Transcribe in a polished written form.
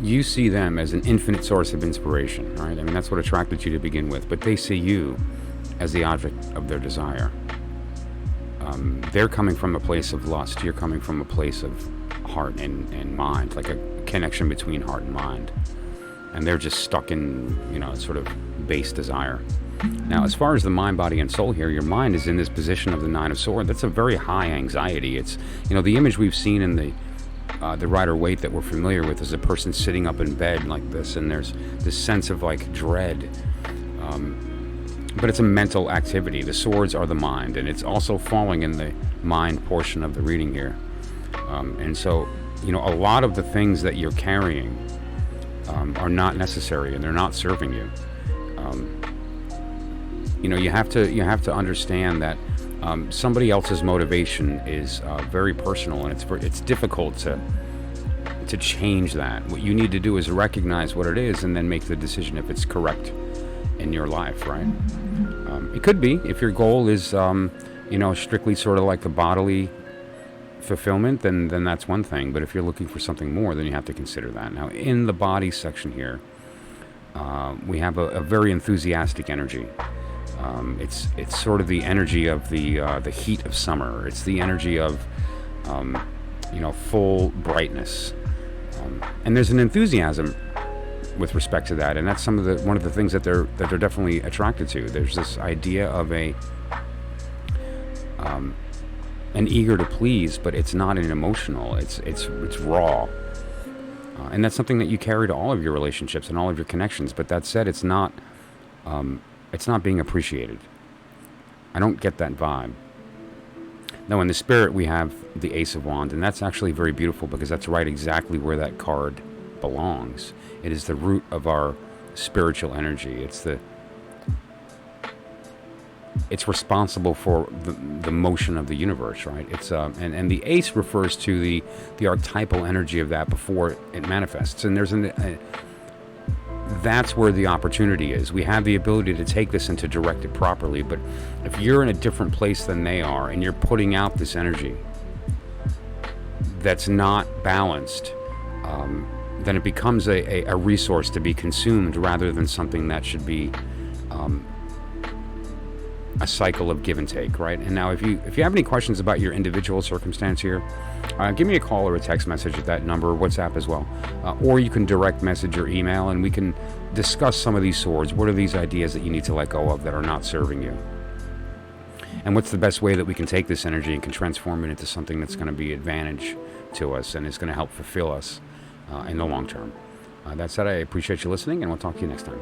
you see them as an infinite source of inspiration, right? I mean, that's what attracted you to begin with, but they see you as the object of their desire. They're coming from a place of lust. You're coming from a place of heart and mind, like a connection between heart and mind. And they're just stuck in, sort of base desire. Now, as far as the mind, body, and soul here, your mind is in this position of the Nine of Swords. That's a very high anxiety. It's, the image we've seen in the Rider-Waite that we're familiar with is a person sitting up in bed like this, and there's this sense of like dread. But it's a mental activity. The swords are the mind, and it's also falling in the mind portion of the reading here. And so, a lot of the things that you're carrying are not necessary, and they're not serving you. You have to understand that somebody else's motivation is very personal, and it's difficult to change that. What you need to do is recognize what it is, and then make the decision if it's correct in your life, right? It could be, if your goal is, strictly sort of like the bodily fulfillment, then that's one thing. But if you're looking for something more, then you have to consider that. Now, in the body section here, we have a very enthusiastic energy. It's sort of the energy of the heat of summer. It's the energy of, full brightness. And there's an enthusiasm with respect to that, and that's one of the things that they're definitely attracted to. There's this idea of an eager to please, but it's not an emotional. It's raw, and that's something that you carry to all of your relationships and all of your connections. But that said, it's not being appreciated. I don't get that vibe. Now, in the spirit, we have the Ace of Wands, and that's actually very beautiful because that's right exactly where that card belongs. It is the root of our spiritual energy. It's responsible for the motion of the universe, right? It's and the ace refers to the archetypal energy of that before it manifests. And that's where the opportunity is. We have the ability to take this and to direct it properly, but if you're in a different place than they are and you're putting out this energy that's not balanced, then it becomes a resource to be consumed rather than something that should be a cycle of give and take, right? And now if you have any questions about your individual circumstance here, give me a call or a text message at that number, WhatsApp as well. Or you can direct message or email, and we can discuss some of these swords. What are these ideas that you need to let go of that are not serving you? And what's the best way that we can take this energy and can transform it into something that's going to be advantage to us and is going to help fulfill us in the long term. That said, I appreciate you listening, and we'll talk to you next time.